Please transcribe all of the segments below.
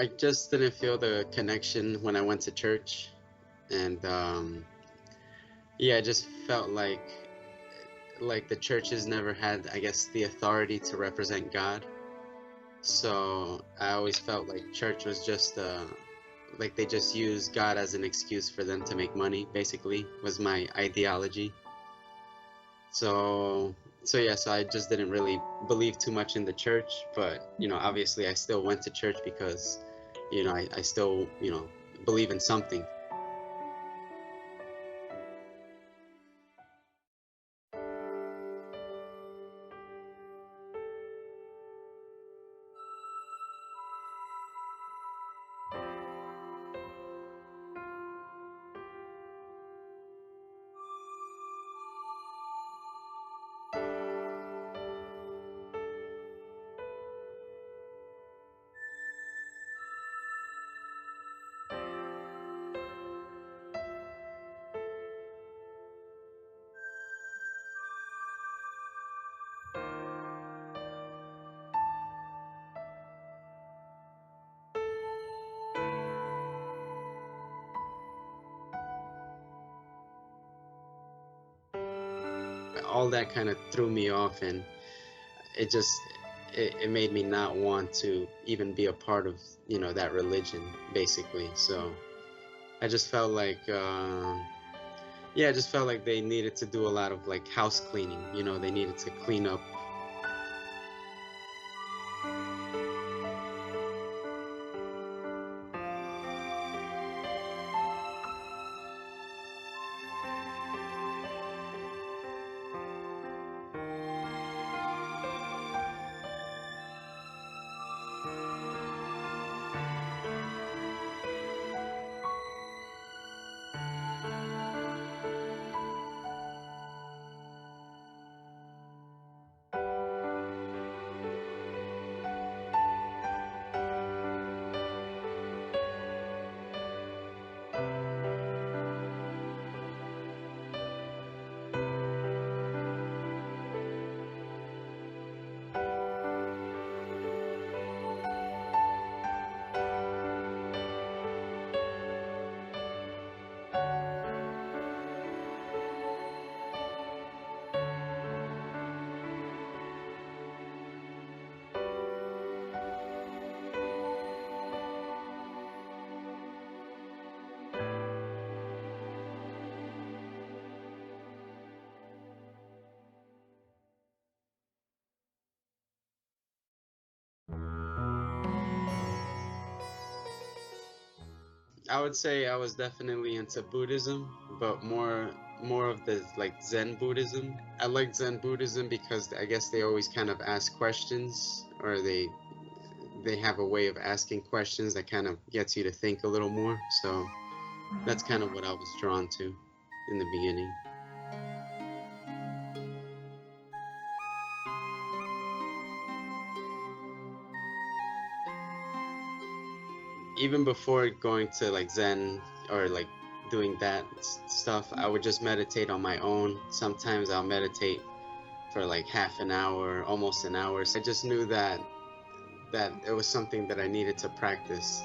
I just didn't feel the connection when I went to church, and yeah, I just felt like the churches never had, I guess, the authority to represent God. So I always felt like church was just like they just used God as an excuse for them to make money, basically, was my ideology. So so I just didn't really believe too much in the church, but obviously I still went to church because I still believe in something. All that kind of threw me off, and it just it made me not want to even be a part of that religion, basically. So I just felt like yeah, I just felt like they needed to do a lot of like house cleaning. They needed to clean up. I would say I was definitely into Buddhism, but more of the like Zen Buddhism. I like Zen Buddhism because I guess they always kind of ask questions, or they have a way of asking questions that kind of gets you to think a little more. So that's kind of what I was drawn to in the beginning. Even before going to like Zen or like doing that stuff, I would just meditate on my own. Sometimes I'll meditate for like half an hour, almost an hour. So I just knew that it was something that I needed to practice.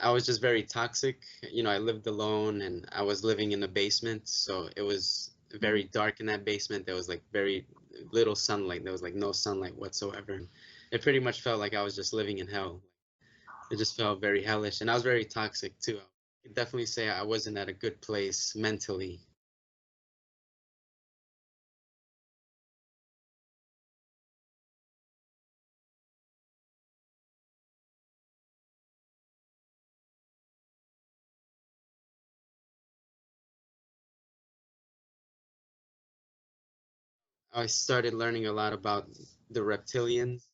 I was just very toxic. I lived alone and I was living in a basement, so it was very dark in that basement. There was like very little sunlight. There was like no sunlight whatsoever. It pretty much felt like I was just living in hell. It just felt very hellish, and I was very toxic too. I could definitely say I wasn't at a good place mentally. I started learning a lot about the reptilians,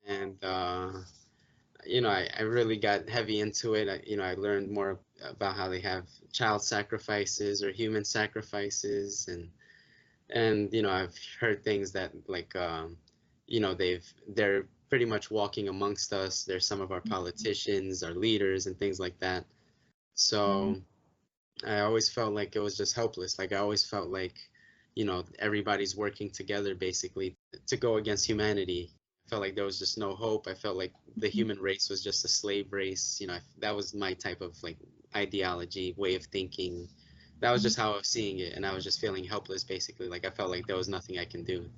and I really got heavy into it. I learned more about how they have child sacrifices or human sacrifices, and I've heard things that like they're pretty much walking amongst us. They're some of our politicians, our leaders, and things like that. So I always felt like it was just helpless. Like I always felt like, everybody's working together basically to go against humanity. I felt like there was just no hope. I felt like the human race was just a slave race. That was my type of like ideology, way of thinking. That was just how I was seeing it, and I was just feeling helpless basically. Like I felt like there was nothing I can do.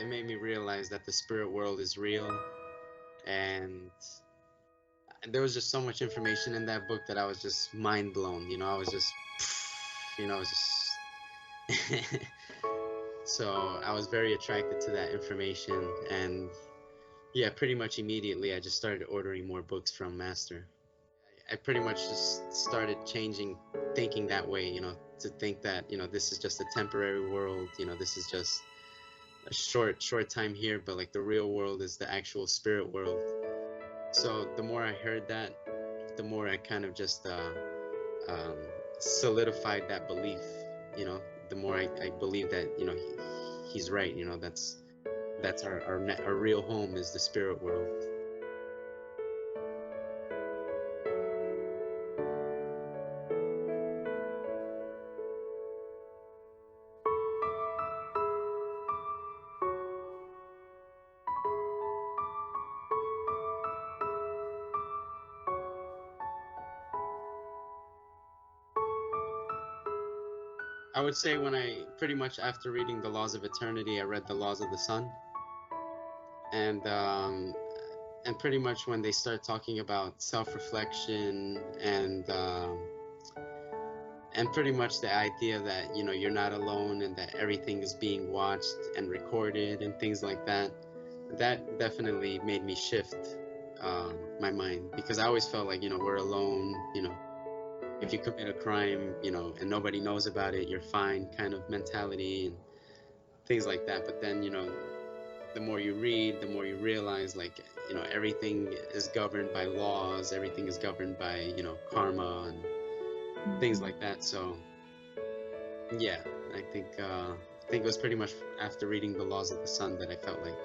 It made me realize that the spirit world is real, and there was just so much information in that book that I was just mind blown. I was just, I was just. So I was very attracted to that information, and yeah, pretty much immediately I just started ordering more books from Master. I pretty much just started changing, thinking that way, to think that, this is just a temporary world, this is just a short time here, but like the real world is the actual spirit world. So the more I heard that, the more I kind of just um, solidified that belief. You know, the more I believe that he's right. That's our real home is the spirit world. I would say when I pretty much after reading the Laws of Eternity, I read the Laws of the Sun, and pretty much when they start talking about self-reflection and pretty much the idea that you're not alone and that everything is being watched and recorded and things like that, that definitely made me shift my mind, because I always felt like we're alone. If you commit a crime, and nobody knows about it, you're fine kind of mentality and things like that. But then the more you read, the more you realize, like, everything is governed by laws, everything is governed by karma and things like that. So yeah, I think it was pretty much after reading the Laws of the Sun that I felt like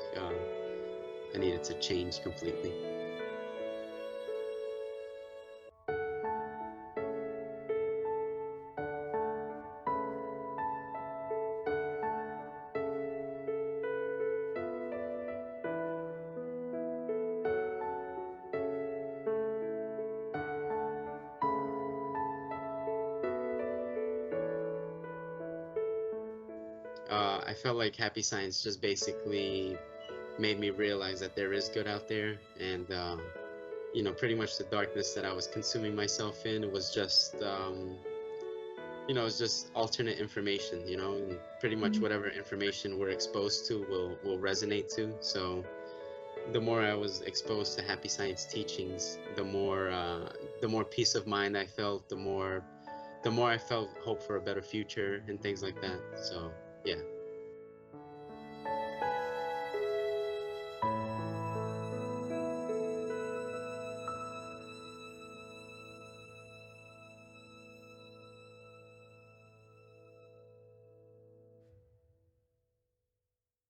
I needed to change completely. I felt like Happy Science just basically made me realize that there is good out there, and pretty much the darkness that I was consuming myself in was just it's just alternate information, and pretty much whatever information we're exposed to will resonate to. So the more I was exposed to Happy Science teachings, the more peace of mind I felt, the more I felt hope for a better future and things like that. So yeah.